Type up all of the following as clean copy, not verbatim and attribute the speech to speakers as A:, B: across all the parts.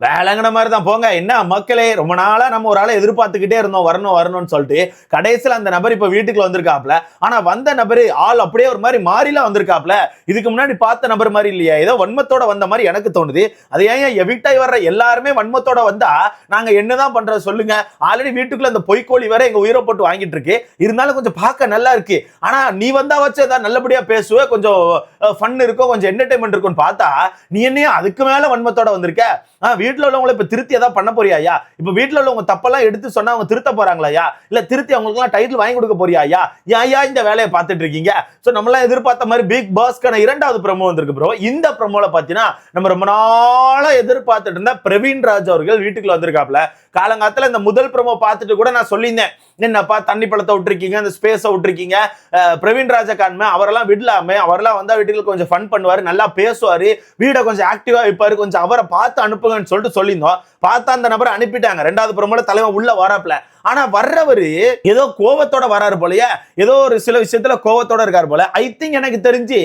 A: வேலைங்கிற மாதிரி தான் போங்க. என்ன மக்களே, ரொம்ப நாளா நம்ம ஒரு ஆளை எதிர்பார்த்துக்கிட்டே இருந்தோம் வரணும்னு சொல்லிட்டு. கடைசியில் அந்த நபர் இப்ப வீட்டுக்குள்ள வந்திருக்காப்ல. ஆனா வந்த நபர் ஆள் அப்படியே ஒரு மாதிரி மாறிலாம் வந்திருக்காப்ல. இதுக்கு முன்னாடி பார்த்த நபர் மாதிரி இல்லையா, ஏதோ வன்மத்தோட வந்த மாதிரி எனக்கு தோணுது. அது ஏன் எவிக்டாய் வர்ற எல்லாருமே வன்மத்தோட வந்தா நாங்க என்னதான் பண்றது சொல்லுங்க? ஆல்ரெடி வீட்டுக்குள்ள அந்த பொய்க்கோழி வேற எங்க உயிரை போட்டு வாங்கிட்டு இருக்கு. இருந்தாலும் கொஞ்சம் பார்க்க நல்லா இருக்கு. ஆனா நீ வந்தா வச்சு ஏதாவது நல்லபடியா பேசுவ, கொஞ்சம் ஃபன் இருக்கும், கொஞ்சம் என்டர்டைன்மெண்ட் இருக்கும்னு பார்த்தா நீ என்னையும் அதுக்கு மேல வன்மத்தோட வந்திருக்க. வீட்டுல உள்ளவங்களை இப்ப திருத்தி ஏதாவது பண்ண போறியா? இப்ப வீட்டுல உள்ளவங்க தப்பெல்லாம் எடுத்து சொன்னா அவங்க திருத்த போறாங்களா? இல்ல திருத்தி அவங்களுக்கு எல்லாம் டைட்டில் வாங்கி கொடுக்க போறியா? யா இந்த வேலையை பார்த்துட்டு இருக்கீங்க. சோ நம்ம எல்லாம் எதிர்பார்த்த மாதிரி பிக் பாஸ்க்கான 2வது ப்ரோமோ வந்திருக்கு ப்ரோ. இந்த ப்ரோமோல பாத்தீங்கன்னா நம்ம ரொம்ப நாளா எதிர்பார்த்துட்டு இருந்த பிரவீன் ராஜ் அவர்கள் வீட்டுக்குள்ள வந்திருக்காப்ல. காலங்காலத்துல இந்த முதல் ப்ரோமோ பார்த்துட்டு கூட நான் சொல்லியிருந்தேன், என்னப்பா தண்ணி பழத்தை விட்டுருக்கீங்க, அந்த ஸ்பேஸ விட்டுருக்கீங்க, பிரவீன் ராஜா காண்மை அவரெல்லாம் விடலாமே, அவரெல்லாம் வந்தா வீட்டுக்கு கொஞ்சம் ஃபன் பண்ணுவாரு, நல்லா பேசுவாரு, வீடை கொஞ்சம் ஆக்டிவா வைப்பாரு, கொஞ்சம் அவரை பார்த்து அனுப்புங்கன்னு சொல்லிட்டு சொல்லியிருந்தோம். பார்த்தா அந்த நபரை அனுப்பிட்டாங்க. 2வது ப்ரோமோல தலைவன் உள்ள வராப்ல. ஆனா வர்றவரு ஏதோ கோவத்தோட வராரு போலயே, ஏதோ ஒரு சில விஷயத்துல கோவத்தோட இருக்காரு போல. ஐ திங்க் எனக்கு தெரிஞ்சு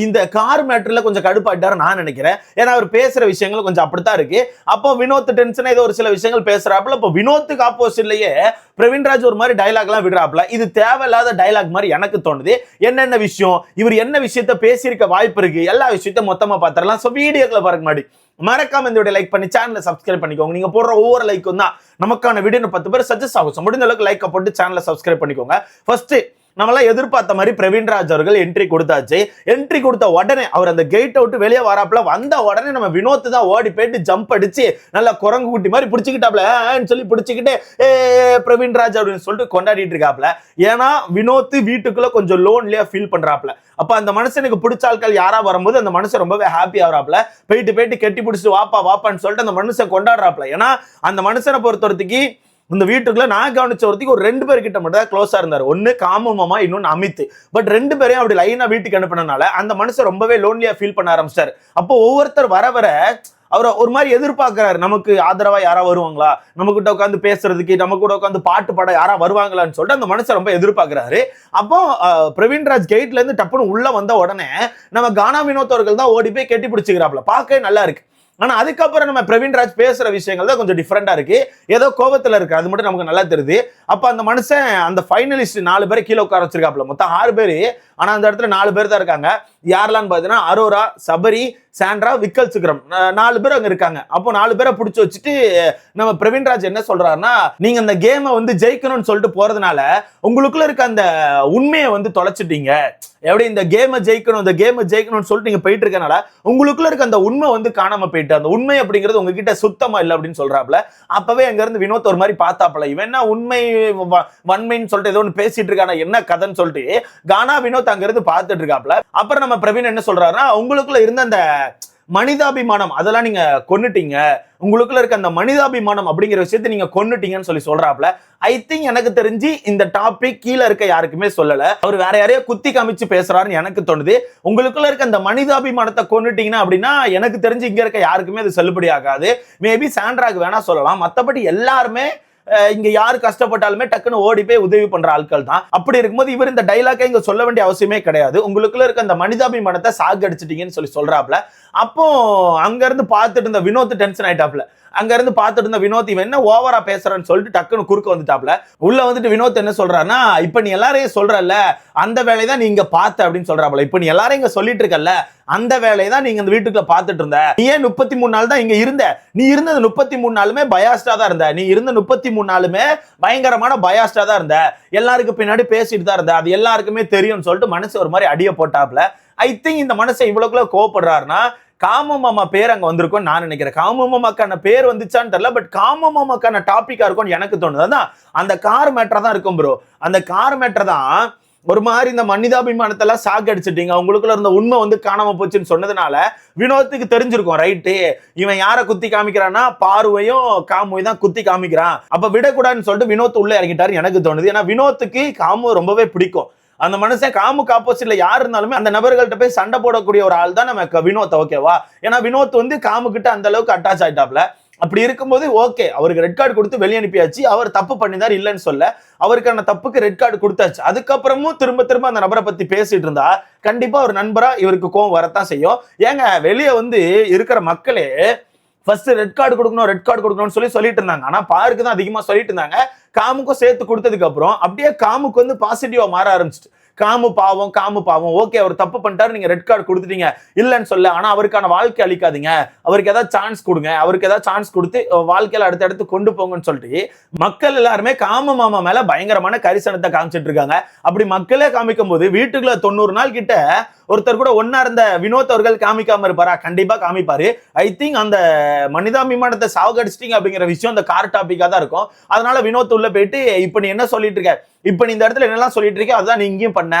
A: இந்த கார் மேட்டர்ல கொஞ்சம் கடுப்பாட்டாரு நான் நினைக்கிறேன். ஏன்னா அவர் பேசுற விஷயங்கள் கொஞ்சம் அப்படித்தான் இருக்கு. அப்போ வினோத் டென்ஷன் ஏதோ ஒரு சில விஷயங்கள் பேசுறாப்புல. இப்போ வினோத்துக்கு ஆப்போசிட்லயே பிரவீன்ராஜ் ஒரு மாதிரி டைலாக் எல்லாம் விடுறாப்புல. இது தேவையில்லாத டைலாக் மாதிரி எனக்கு தோணுது. என்னென்ன விஷயம், இவர் என்ன விஷயத்த பேசியிருக்க வாய்ப்பு இருக்கு, எல்லா விஷயத்தையும் மொத்தமா பாத்திரலாம். சோ வீடியோக்களை பாருங்க முன்னாடி மறக்காம இந்த வீடியோ லைக் பண்ணி சேனலை சப்ஸ்கிரைப் பண்ணிக்கோங்க. நீங்க போடுற ஒவ்வொரு லைக்கும் தான் நமக்கான வீடியோ 10 பேர் சஜஸ்ட் ஆகும். முடிஞ்ச அளவுக்கு லைக் போட்டு சேனலை சப்ஸ்கிரைப் பண்ணிக்கோங்க. ஃபர்ஸ்ட் நம்மளாம் எதிர்பார்த்த மாதிரி பிரவீன்ராஜ் அவர்கள் என்ட்ரி கொடுத்தாச்சு. என்ட்ரி கொடுத்த உடனே அவர் அந்த கேட்டை விட்டு வெளியே வராப்புல. வந்த உடனே நம்ம வினோத் தான் ஓடி போயிட்டு ஜம்ப் அடிச்சு நல்லா குரங்கு குட்டி மாதிரி பிடிச்சிக்கிட்டாப்ல சொல்லி பிடிச்சிக்கிட்டு பிரவீன்ராஜ் அப்படின்னு சொல்லிட்டு கொண்டாடிட்டு இருக்காப்ல. ஏன்னா வினோத் வீட்டுக்குள்ள கொஞ்சம் லோன்லியா ஃபீல் பண்றாப்ல. அப்ப அந்த மனுஷனுக்கு பிடிச்ச ஆட்கள் யாரா வரும்போது அந்த மனுஷன் ரொம்பவே ஹாப்பி ஆகுறாப்ல. போயிட்டு கெட்டி பிடிச்சிட்டு வாப்பான்னு சொல்லிட்டு அந்த மனுஷன் கொண்டாடுறாப்ல. ஏன்னா அந்த மனுஷனை பொறுத்தவரைக்கு இந்த வீட்டுக்குள்ள நான் கவனிச்ச ஒருத்திக்கு ஒரு 2 பேர் கிட்ட மட்டும் தான் க்ளோஸா இருந்தாரு. ஒன்னு காமு மாமா, இன்னொன்னு அமித். பட் 2 பேரையும் அப்படி லைனா வீட்டுக்கு அனுப்பினால அந்த மனுஷன் ரொம்பவே லோன்லியா ஃபீல் பண்ண ஆரம்பிச்சாரு. அப்போ ஒவ்வொருத்தர் வர அவரை ஒரு மாதிரி எதிர்பார்க்கிறாரு. நமக்கு ஆதரவா யாரா வருவாங்களா, நம்ம கிட்ட உட்காந்து பேசுறதுக்கு, நம்ம கூட உட்காந்து பாட்டு பாட யாரா வருவாங்களான்னு சொல்லிட்டு அந்த மனுஷன் ரொம்ப எதிர்பார்க்கிறாரு. அப்போ பிரவீன்ராஜ் கேட்ல இருந்து டப்புன்னு உள்ள வந்த உடனே நம்ம கானா வினோத் அவர்கள் தான் ஓடி போய் கெட்டி பிடிச்சிக்கிறாப்ல. பார்க்கவே நல்லா இருக்கு. ஆனா அதுக்கப்புறம் நம்ம பிரவீன்ராஜ் பேசுற விஷயங்கள் தான் கொஞ்சம் டிஃபரெண்டா இருக்கு. ஏதோ கோபத்துல இருக்கு, அது மட்டும் நமக்கு நல்லா தெரியுது. அப்ப அந்த மனுஷன் அந்த ஃபைனலிஸ்ட் 4 பேரை கீழே உட்கார வச்சிருக்காப்ல. மொத்தம் 6 பேரு. ஆனா அந்த இடத்துல 4 பேர் தான் இருக்காங்க. யாரெல்லாம் பாத்தீங்கன்னா அரோரா, சபரி, சாண்ட்ரா, விக்கல் சிக்ரம் 4 பேர் அங்க இருக்காங்க. அப்போ 4 பேரை பிடிச்சி வச்சுட்டு நம்ம பிரவீன்ராஜ் என்ன சொல்றாருன்னா, நீங்க அந்த கேமை ஜெயிக்கணும்னு சொல்லிட்டு போறதுனால உங்களுக்குள்ள இருக்க அந்த உண்மையை தொலைச்சிட்டீங்க. எப்படி இந்த கேமை ஜெயிக்கணும்னு சொல்லிட்டு நீங்க போயிட்டு இருக்கனால உங்களுக்குள்ள இருக்க அந்த உண்மை காணாம போயிட்டு, அந்த உண்மை அப்படிங்கிறது உங்ககிட்ட சுத்தமா இல்லை அப்படின்னு சொல்றாப்ல. அப்பவே அங்க இருந்து வினோத் ஒரு மாதிரி பார்த்தாப்ல, இவன் என்ன உண்மை வன்மைன்னு சொல்லிட்டு ஏதோ ஒன்று பேசிட்டு இருக்கான, என்ன கதைன்னு சொல்லிட்டு கானா வினோத் அங்க இருந்து பார்த்துட்டு இருக்காப்ல. அப்புறம் நம்ம பிரவீன் என்ன சொல்றாருன்னா, உங்களுக்குள்ள இருந்த அந்த மனிதாபிமானம் அதெல்லாம் நீங்க கொன்னுட்டீங்க, உங்களுக்குள்ள இருக்க அந்த மனிதாபிமானம் அப்படிங்கிற விஷயத்தை நீங்க கொன்னுட்டீங்கன்னு சொல்லி சொல்றாப்ல. ஐ திங்க் எனக்கு தெரிஞ்சு இந்த டாபிக் கீழே இருக்க யாருக்குமே சொல்லல, அவர் வேற யாரையோ குத்தி காமிச்சு பேசுறாருன்னு எனக்கு தோணுது. உங்களுக்குள்ள இருக்க அந்த மனிதாபிமானத்தை கொன்னுட்டீங்கன்னா அப்படின்னா எனக்கு தெரிஞ்சு இங்க இருக்க யாருக்குமே அது செல்லுபடி ஆகாது. மேபி சாண்ட்ராக்கு வேணா சொல்லலாம், மத்தபடி எல்லாருமே இங்க யாரு கஷ்டப்பட்டாலுமே டக்குன்னு ஓடி போய் உதவி பண்ற ஆட்கள் தான். அப்படி இருக்கும்போது இவர் இந்த டைலாக்கை இங்க சொல்ல வேண்டிய அவசியமே கிடையாது. உங்களுக்குள்ள இருக்க அந்த மனிதாபிமானத்தை சாகடிச்சிட்டீங்கன்னு சொல்லி சொல்றாப்ல. அப்போ அங்க இருந்து பார்த்துட்டு இருந்த வினோத் டென்ஷன் ஆயிட்டாப்ல. அங்க இருந்து பார்த்துட்டு இருந்த வினோத் இவன் என்ன ஓவரா பேசுறான்னு சொல்லிட்டு டக்குன்னு குறுக்க வந்துட்டாப்ல. உள்ள வந்துட்டு வினோத் என்ன சொல்றாருன்னா, இப்ப நீ எல்லாரையும் சொல்றல்ல அந்த வேலையை தான் நீங்க பார்த்த அப்படின்னு சொல்றாப்ல. இப்ப நீ எல்லாரும் இங்க சொல்லிட்டு இருக்கல்ல அந்த வேலையை தான் நீங்க இந்த வீட்டுக்குள்ள பார்த்துட்டு இருந்த. நீ ஏன் 33 நாள் தான் இங்க இருந்த? நீ இருந்தது 33 நாளுமே பயாஸ்டா தான் இருந்த. நீ இருந்த 33 நாளுமே பயங்கரமான பயாஸ்டா தான் இருந்த. எல்லாருக்கும் பின்னாடி பேசிட்டு தான் இருந்த. அது எல்லாருக்குமே தெரியும்னு சொல்லிட்டு மனசு ஒரு மாதிரி அடிய போட்டாப்ல. ஐ திங்க் இந்த மனுஷன் இவ்வளவுக்குள்ள கோவப்படுறாருன்னா காமு மாமா பேர் அங்க வந்திருக்கும் நான் நினைக்கிறேன். காமு மாமாக்கான பேர் வந்துச்சான்னு தெரியல, பட் காமு மாமாக்கான டாபிக்கா இருக்கும்னு எனக்கு தோணுது. அதான் அந்த கார் மேட்டர் தான் இருக்கும் ப்ரோ. அந்த கார் மேட்டர் தான் ஒரு மாதிரி இந்த மனிதாபிமானத்தை எல்லாம் சாகடிச்சிட்டீங்க, உங்களுக்குள்ள இருந்த உண்மை காணாம போச்சுன்னு சொன்னதுனால வினோத்துக்கு தெரிஞ்சிருக்கும், ரைட்டு இவன் யாரை குத்தி காமிக்கிறான்னா பார்வையும் காமுவை தான் குத்தி காமிக்கிறான், அப்ப விடக்கூடாதுன்னு சொல்லிட்டு வினோத் உள்ள இறங்கிட்டாரு எனக்கு தோணுது. ஏன்னா வினோத்துக்கு காமு ரொம்பவே பிடிக்கும். அந்த மனுஷன் காமுக்கு ஆப்போசிட்ல யார் இருந்தாலுமே அந்த நபர்கள்ட்ட போய் சண்டை போடக்கூடிய ஒரு ஆள் தான் நமக்கு வினோத். ஓகேவா? ஏன்னா வினோத் காமு கிட்ட அந்த அளவுக்கு அட்டாச் ஆயிட்டாப்ல. அப்படி இருக்கும்போது ஓகே, அவருக்கு ரெட் கார்டு கொடுத்து வெளியே அனுப்பியாச்சு. அவர் தப்பு பண்ணினார் இல்லைன்னு சொல்ல, அவருக்கான தப்புக்கு ரெட் கார்டு கொடுத்தாச்சு. அதுக்கப்புறமும் திரும்ப அந்த நபரை பத்தி பேசிட்டு இருந்தா கண்டிப்பா ஒரு நண்பரா இவருக்கு கோவம் வரத்தான் செய்யும். ஏங்க வெளியே இருக்கிற மக்களே ஃபர்ஸ்ட் ரெட் கார்டு கொடுக்கணும்னு சொல்லிட்டு இருந்தாங்க. ஆனா பாருக்கு தான் அதிகமா சொல்லிட்டு இருந்தாங்க. காமுக்கும் சேர்த்து கொடுத்ததுக்கு அப்புறம் அப்படியே காமுக்கு வந்து பாசிட்டிவா மாற ஆரம்பிச்சிட்டு, காமு பாவம் ஓகே அவர் தப்பு பண்ணிட்டாரு, நீங்க ரெட் கார்டு கொடுத்துட்டீங்க இல்லன்னு சொல்ல, ஆனா அவருக்கான வாழ்க்கை அளிக்காதீங்க, அவருக்கு ஏதாவது சான்ஸ் கொடுங்க, அவருக்கு ஏதாவது சான்ஸ் கொடுத்து வாழ்க்கையில அடுத்தடுத்து கொண்டு போங்கன்னு சொல்லிட்டு மக்கள் எல்லாருமே காம மாமா மேல பயங்கரமான கரிசனத்தை காமிச்சிட்டு இருக்காங்க. அப்படி மக்களே காமிக்கும் போது வீட்டுக்குள்ள 90 நாள் கிட்ட ஒருத்தர் கூட ஒன்னா இருந்த வினோத் அவர்கள் காமிக்காம இருப்பாரா? கண்டிப்பா காமிப்பாரு. ஐ திங்க் அந்த மனிதாபிமானத்தை சாவகடிச்சிட்டீங்க அப்படிங்கிற விஷயம் அந்த கார் டாபிக்கா தான் இருக்கும். அதனால வினோத் உள்ள போயிட்டு இப்ப நீ என்ன சொல்லிட்டு இருக்க, இப்ப நீ இந்த இடத்துல என்னெல்லாம் சொல்லிட்டு இருக்க, அதான் நீ இங்கேயும் பண்ண,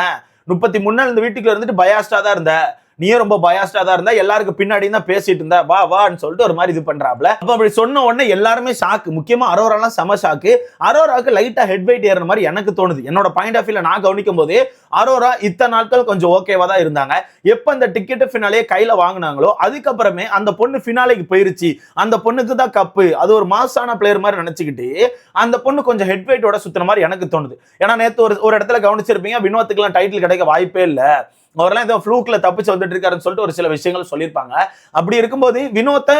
A: 33 நாள் இந்த வீட்டுக்குள்ள இருந்துட்டு பயாஸ்டா தான் இருந்த, நீயும் ரொம்ப பயாஸ்டா தான் இருந்தா, எல்லாருக்கும் பின்னாடி தான் பேசிட்டு இருந்தா, வான்னு சொல்லிட்டு ஒரு மாதிரி இது பண்றாப்ல. அப்ப அப்படி சொன்ன உடனே எல்லாருமே ஷாக்கு. முக்கியமா அரோராலாம் செம ஷாக்கு. அரோராக்கு லைட்டா ஹெட் வெயிட் ஏற மாதிரி எனக்கு தோணுது. என்னோட பாயிண்ட் ஆஃப் வியூல நான் கவனிக்கும் போது அரோரா இத்தனை நாட்கள் கொஞ்சம் ஓகேவா தான் இருந்தாங்க. எப்ப அந்த டிக்கெட் ஃபினாலே கையில வாங்கினாங்களோ அதுக்கப்புறமே அந்த பொண்ணு ஃபினாலேக்கு போயிருச்சு, அந்த பொண்ணுக்கு தான் கப்பு, அது ஒரு மாசான பிளேயர் மாதிரி நினைச்சுக்கிட்டு அந்த பொண்ணு கொஞ்சம் ஹெட் வெயிட்டோட சுத்தின மாதிரி எனக்கு தோணுது. ஏன்னா நேத்து ஒரு இடத்துல கவனிச்சிருப்பீங்க, வினோத்துக்குலாம் டைட்டில் கிடைக்க வாய்ப்பே இல்லை, அவரெல்லாம் ஏதோ ஃப்ளூக்ல தப்பிச்சு வந்துட்டு இருக்காருன்னு சொல்லிட்டு ஒரு சில விஷயங்கள் சொல்லியிருப்பாங்க. அப்படி இருக்கும்போது வினோத்தை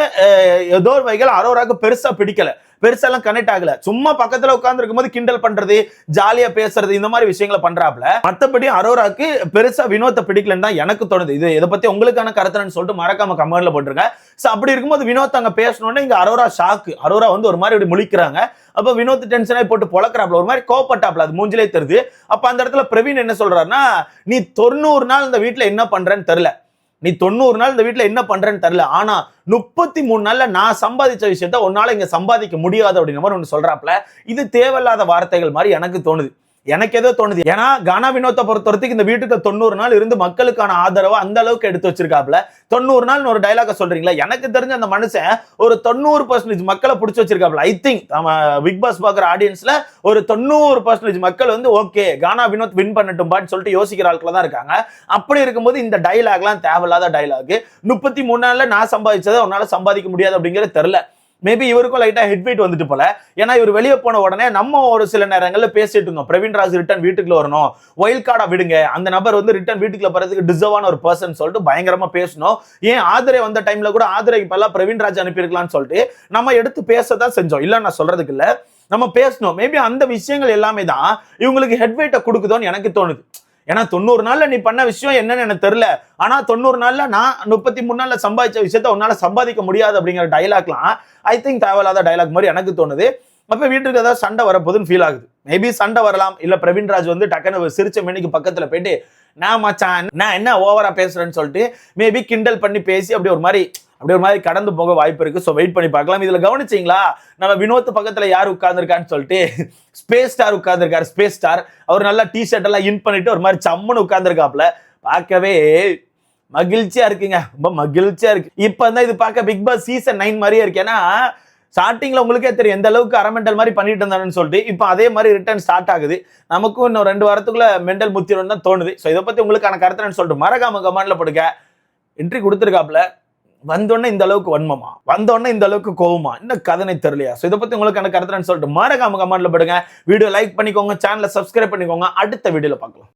A: ஏதோ ஒரு வகையில் அரோராக்கு பெருசா பிடிக்கல, பெருசாலாம் கனெக்ட் ஆகல. சும்மா பக்கத்துல உட்கார்ந்து இருக்கும்போது கிண்டல் பண்றது, ஜாலியா பேசுறது, இந்த மாதிரி விஷயங்களை பண்றாப்ல. மத்தபடி அரோராக்கு பெருசா வினோத்தை பிடிக்கலன்னு தான் எனக்கு தோணுது. இது இதை பத்தி உங்களுக்கான கருத்துன்னு சொல்லிட்டு மறக்காம கமெண்ட்ல போட்டுருங்க. சோ அப்படி இருக்கும்போது வினோத் அங்க பேசணும்னு இங்க அரோரா ஷாக்கு. அரோரா வந்து ஒரு மாதிரி இப்படி முழிக்கிறாங்க. அப்ப வினோத் டென்ஷனாய் போட்டு பொழக்கிறாப்ல, ஒரு மாதிரி கோவப்பட்டாப்ல, அது மூஞ்சிலே தெரியுது. அப்ப அந்த இடத்துல பிரவீன் என்ன சொல்றாருன்னா, நீ 90 நாள் இந்த வீட்டுல என்ன பண்றேன்னு தெரியல, நீ 90 நாள் இந்த வீட்டுல என்ன பண்றேன்னு தெரியல, ஆனா 33 நாள்ல நான் சம்பாதிச்ச விஷயத்த உன்னால இங்க சம்பாதிக்க முடியாது அப்படிங்கிற மாதிரி ஒன்று சொல்றாப்ல. இது தேவையில்லாத வார்த்தைகள் மாதிரி எனக்கு தோணுது. எனக்கு ஏதோ தோணுது. ஏன்னா கானா வினோத்தை பொறுத்த வரைக்கும் இந்த வீட்டுக்கு 90 நாள் இருந்து மக்களுக்கான ஆதரவை அந்த அளவுக்கு எடுத்து வச்சிருக்காப்ல. 90 நாள் ஒரு டைலாக சொல்றீங்களா? எனக்கு தெரிஞ்ச அந்த மனுஷன் ஒரு 90% மக்களை பிடிச்சி வச்சிருக்காப்ல. ஐ திங்க் பிக் பாஸ் பாக்குற ஆடியன்ஸ்ல ஒரு 90% மக்கள் வந்து ஓகே கானா வினோத் வின் பண்ணட்டும்பான்னு சொல்லிட்டு யோசிக்கிற ஆட்கள் தான் இருக்காங்க. அப்படி இருக்கும்போது இந்த டைலாக்லாம் தேவையில்லாத டைலாக். 33 நாள்ல நான் சம்பாதிச்சதை உன்னால சம்பாதிக்க முடியாது அப்படிங்கிறது தெரியல. மேபி இவருக்கும் லைட்டா ஹெட் வெயிட் வந்துட்டு போல. ஏன்னா இவர் வெளியே போன உடனே நம்ம ஒரு சில நேரங்கள்ல பேசிட்டு இருந்தோம், பிரவீன் ராஜ் ரிட்டர்ன் வீட்டுக்குள்ள வரணும், ஒயில்ட் கார்டா விடுங்க, அந்த நபர் வந்து ரிட்டர்ன் வீட்டுக்குள்ள போறதுக்கு டிசர்வான ஒரு பர்சன் சொல்லிட்டு பயங்கரமா பேசணும். ஏன் ஆதரே வந்த டைம்ல கூட ஆதரைக்கு பல பிரவீன் ராஜ் அனுப்பியிருக்கலாம்னு சொல்லிட்டு நம்ம எடுத்து பேசதான் செஞ்சோம். இல்ல நான் சொல்றதுக்கு இல்ல, நம்ம பேசணும். மேபி அந்த விஷயங்கள் எல்லாமே தான் இவங்களுக்கு ஹெட் வெயிட்டை கொடுக்குதோன்னு எனக்கு தோணுது. ஏன்னா 90 நாள்ல நீ பண்ண விஷயம் என்னன்னு எனக்கு தெரியல, ஆனா 90 நாள்ல நான் 33 நாள்ல சம்பாதிச்ச விஷயத்த உன்னால சம்பாதிக்க முடியாது அப்படிங்கிற டைலாக்லாம் ஐ திங்க் தேவையில்லாத டைலாக் மாதிரி எனக்கு தோணுது. அப்ப வீட்டுக்கு ஏதாவது சண்டை வரப்போதுன்னு ஃபீல் ஆகுது. மேபி சண்டை வரலாம், இல்ல பிரவீன் ராஜ் வந்து டக்குன்னு சிரிச்ச மேனிக்கு பக்கத்துல போயிட்டு நான் மச்சான் நான் என்ன ஓவரா பேசுறேன்னு சொல்லிட்டு மேபி கிண்டல் பண்ணி பேசி அப்படி ஒரு மாதிரி கடந்து போக வாய்ப்பு இருக்கு. ஸோ வெயிட் பண்ணி பார்க்கலாம். இதுல கவனிச்சிங்களா, நம்ம வினோத் பக்கத்துல யார் உட்கார்ந்துருக்கான்னு சொல்லிட்டு ஸ்பேஸ் ஸ்டார் உட்கார்ந்துருக்காரு. ஸ்பேஸ் ஸ்டார் அவர் நல்லா டி ஷர்ட் எல்லாம் இன் பண்ணிட்டு ஒரு மாதிரி சம்முன்னு உட்கார்ந்துருக்காப்ல. பார்க்கவே மகிழ்ச்சியா இருக்குங்க, ரொம்ப மகிழ்ச்சியா இருக்கு. இப்ப தான் இது பார்க்க பிக் பாஸ் சீசன் 9 மாதிரியே இருக்கு. ஏன்னா ஸ்டார்டிங்ல உங்களுக்கே தெரியும் எந்த அளவுக்கு அரமெண்டல் மாதிரி பண்ணிட்டு இருந்தான்னு சொல்லிட்டு இப்போ அதே மாதிரி ரிட்டர்ன் ஸ்டார்ட் ஆகுது. நமக்கும் இன்னும் 2 வாரத்துக்குள்ள மெண்டல் முத்திரும் தான் தோணுது. ஸோ இதை பத்தி உங்களுக்கான கருத்துன்னு சொல்லிட்டு மறக்காம கமெண்ட்ல போடுங்க. என்ட்ரி கொடுத்துருக்காப்ல, வந்தோடனே இந்த அளவுக்கு வன்மமா, வந்தோடனே இந்த அளவுக்கு கோவமா, இன்னும் கதனை தெரியலையா? ஸோ இதை பத்தி உங்களுக்கு கருத்துன்னு சொல்லிட்டு மறக்காம கமெண்ட்ல போடுங்க. வீடியோ லைக் பண்ணிக்கோங்க, சேனலை சப்ஸ்கிரைப் பண்ணிக்கோங்க. அடுத்த வீடியோல பார்க்கலாம்.